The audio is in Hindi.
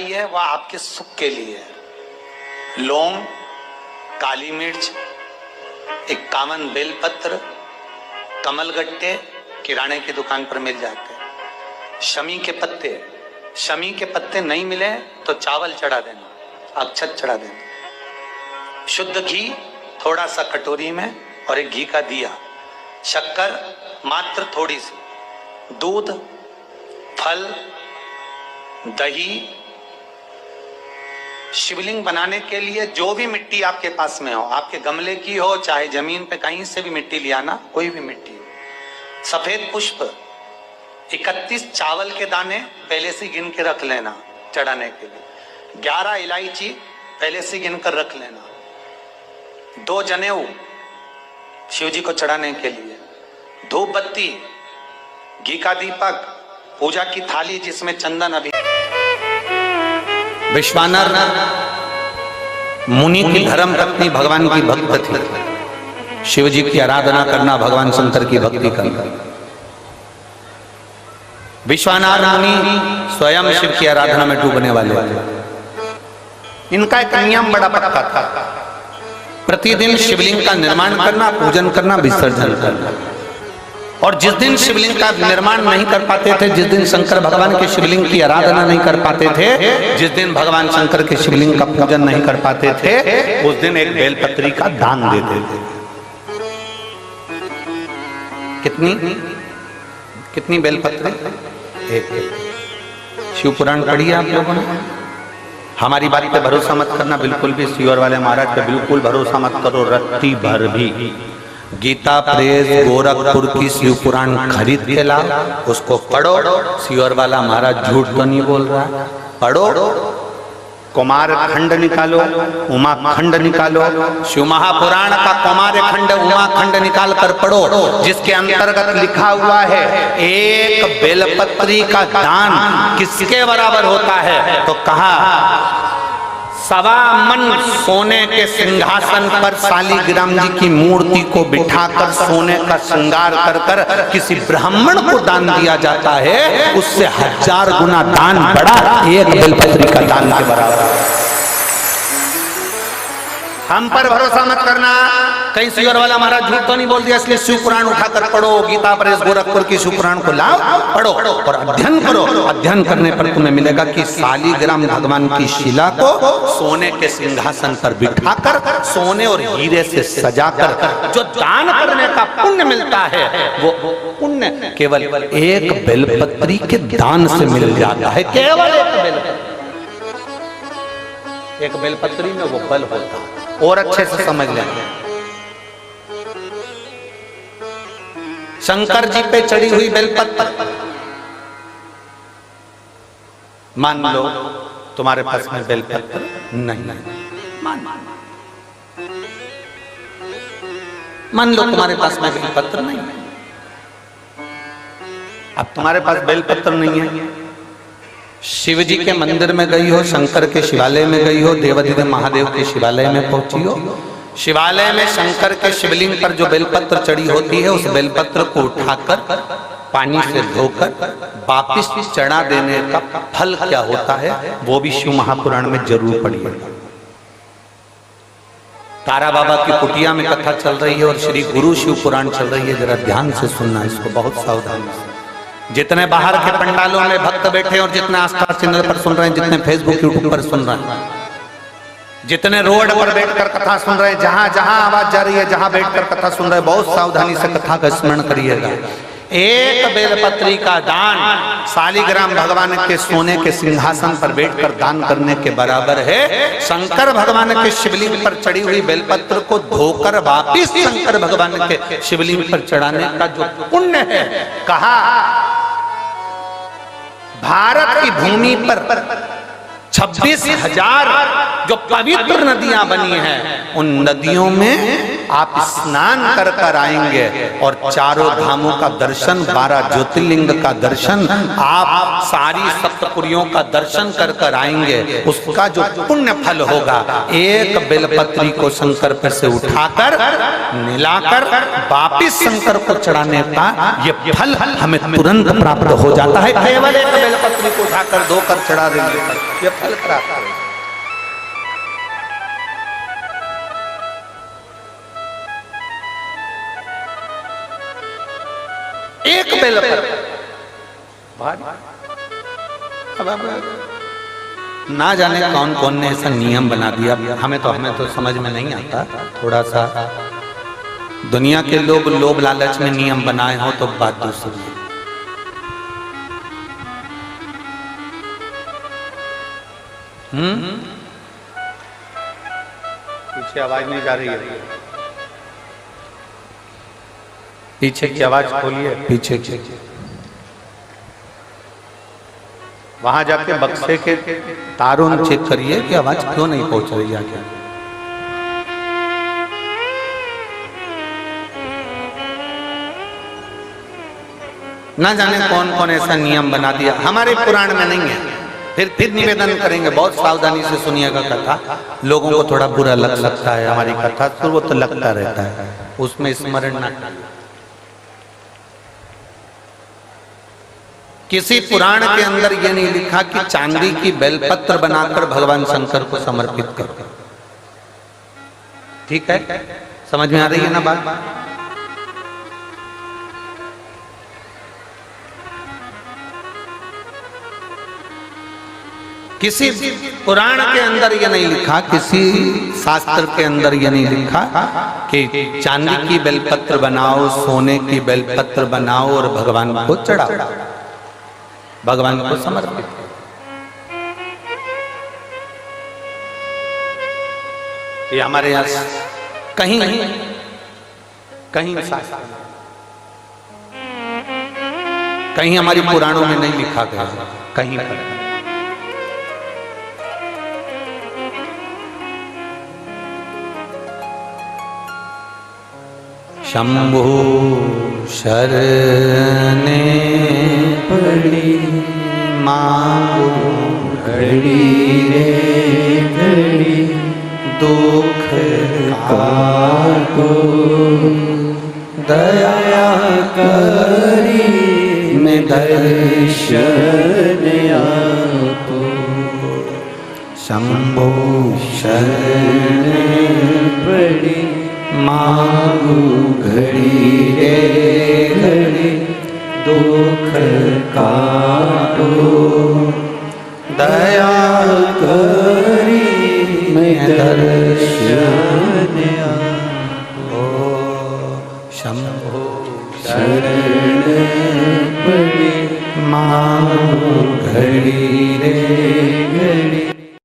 इलायची है वह आपके सुख के लिए है। लौंग, काली मिर्च, 51 बेलपत्र, कमलगट्टे किराने की दुकान पर मिल जाते हैं। शमी के पत्ते, शमी के पत्ते नहीं मिले तो चावल चढ़ा देना, अक्षत चढ़ा देना। शुद्ध घी थोड़ा सा कटोरी में और एक घी का दिया, शक्कर मात्र थोड़ी सी, दूध, फल, दही। शिवलिंग बनाने के लिए जो भी मिट्टी आपके पास में हो, आपके गमले की हो चाहे जमीन पे कहीं से भी मिट्टी ले आना, कोई भी मिट्टी हो। सफेद पुष्प, 31 चावल के दाने पहले से गिन के रख लेना चढ़ाने के लिए। 11 इलायची पहले से गिन कर रख लेना। 2 जनेऊ शिव जी को चढ़ाने के लिए। धूप बत्ती, घी का दीपक, पूजा की थाली जिसमें चंदन अभी। विश्वानर मुनि की धर्म पत्नी भगवान की भक्त थी। शिव जी की आराधना करना, भगवान शंकर की भक्ति करना। विश्वानर मुनि स्वयं शिव की आराधना में डूबने वाले थे। इनका एक नियम बड़ा पक्का था, प्रतिदिन शिवलिंग का निर्माण करना, पूजन करना, विसर्जन करना। और जिस दिन शिवलिंग का निर्माण नहीं कर पाते थे, जिस दिन शंकर भगवान के शिवलिंग की आराधना नहीं कर पाते थे, जिस दिन भगवान शंकर के शिवलिंग का पूजन नहीं कर पाते थे, उस दिन एक बेलपत्री का दान देते थे। कितनी बेलपत्री? एक। शिव पुराण पढ़ी है आप लोगों ने? हमारी बात पे भरोसा मत करना बिल्कुल भी, सीवर वाले महाराज पे बिल्कुल भरोसा मत करो रत्ती भर भी। गीता प्रेस गोरखपुर की शिव पुराण खरीद के लाओ, उसको पढ़ो। सीवर वाला महाराज झूठ तो नहीं बोल रहा, पढ़ो। कुमार खंड निकालो, उमा खंड निकालो, शिव महापुराण का कुमार खंड, उमा खंड निकाल कर पढ़ो, जिसके अंतर्गत लिखा हुआ है एक बेलपत्री का दान किसके बराबर होता है? तो कहा 1.25 मन सोने के सिंहासन पर शालिग्राम जी की मूर्ति को बिठाकर सोने का श्रृंगार कर कर किसी ब्राह्मण को दान दिया जाता है, उससे 1000 गुना दान बड़ा एक बेलपत्री का दान के बराबर। हम पर भरोसा मत करना, कहीं सीवर वाला महाराज झूठ तो नहीं बोल दिया, इसलिए शिव पुराण उठाकर पढ़ो। गीता प्रेस गोरखपुर की शिव पुराण को लाओ, पढ़ो और अध्ययन करो। अध्ययन करने पर तुम्हें मिलेगा कि शालिग्राम भगवान की शिला को सोने के सिंहासन पर बिठाकर, सोने और हीरे से सजाकर जो दान करने का पुण्य मिलता है, वो पुण्य केवल एक बेलपत्री के दान से मिल जाता है। केवल एक बेलपत्री में वो बल होता है। और अच्छे से समझ लें, शंकर जी पे चढ़ी हुई बेलपत्र, मान लो तुम्हारे पास में बेलपत्र नहीं, मान लो तुम्हारे पास में बेलपत्र नहीं, अब तुम्हारे पास बेलपत्र नहीं है, शिव जी के मंदिर में गई हो, शंकर के शिवालय में गई हो, देवाधिदेव महादेव के शिवालय में पहुंची हो, शिवालय में शंकर के शिवलिंग पर जो बेलपत्र चढ़ी होती है, उस बेलपत्र को उठाकर पानी से धोकर वापिस चढ़ा देने का फल क्या होता है, वो भी शिव महापुराण में जरूर पढ़िए। तारा बाबा की कुटिया में कथा चल रही है और श्री गुरु शिव पुराण चल रही है, जरा ध्यान से सुनना इसको, बहुत सावधानी से। जितने बाहर के पंडालों में भक्त बैठे और जितने आस्था चैनल पर सुन रहे हैं, जितने फेसबुक यूट्यूब पर सुन रहे हैं, जितने रोड पर बैठकर कथा सुन रहे हैं, जहां जहां आवाज जा रही है, जहां बैठकर कथा सुन रहे हैं, बहुत सावधानी से कथा का स्मरण करिएगा। एक बेलपत्री का दान शालिग्राम भगवान के सोने के सिंहासन पर बैठकर दान करने के बराबर है। शंकर भगवान के शिवलिंग पर चढ़ी हुई बेलपत्र को धोकर वापिस शंकर भगवान के शिवलिंग पर चढ़ाने का जो पुण्य है, कहा भारत की भूमि पर 26,000 जो पवित्र नदियां बनी हैं, उन नदियों में आप स्नान कर कर आएंगे और चारों धामों का दर्शन, 12 ज्योतिर्लिंग का दर्शन, आप सारी सप्तपुरियों का दर्शन कर कर आएंगे। उसका जो पुण्य फल होगा, एक बेलपत्री को शंकर पर से उठाकर मिलाकर वापिस शंकर को चढ़ाने का ये फल हमें तुरंत प्राप्त हो जाता है। केवल एक बेलपत्री को उठाकर धोकर चढ़ा देंगे, ये फल प्राप्त है। एक बेलपत्र ना जाने कौन कौन ने ऐसा नियम बना दिया, हमें तो समझ में नहीं आता। थोड़ा सा दुनिया के लोग लोभ लालच में नियम बनाए हो तो बात दूसरी है। पीछे आवाज नहीं जा रही है, पीछे की आवाज खोलिए, पीछे की। वहां जाके बक्से के तारों में चेक करिए कि आवाज क्यों नहीं पहुंच रही है। ना जाने कौन कौन ऐसा नियम बना दिया, हमारे पुराण में नहीं है। फिर निवेदन करेंगे, बहुत सावधानी से सुनिएगा कथा। लोगों को थोड़ा बुरा लग सकता है हमारी कथा, तो वो तो लगता रहता है, उसमें स्मरण ना करिए। किसी पुराण के अंदर ये नहीं लिखा कि चांदी की बेलपत्र बनाकर भगवान शंकर को समर्पित करो। ठीक है, समझ में आ रही है ना बात? किसी पुराण के अंदर ये नहीं लिखा, किसी शास्त्र के अंदर ये नहीं लिखा कि चांदी की बेलपत्र बनाओ, सोने की बेलपत्र बनाओ और भगवान को चढ़ाओ, भगवान को समर्पित। ये हमारे यहाँ कहीं कहीं हमारी पुराणों में नहीं लिखा गया, कहीं पर। शंभु शरणे पड़ी मांगो घड़ी रे घड़ी, दुख काटो दया करी में दर्शन आपो। शंभु शरणे पड़ी मांगू घड़ी रे घड़ी, दुख काटो दया करी मैं दर्शन आपो। शंभो शरण पड़ी मांगू घड़ी रे घड़ी,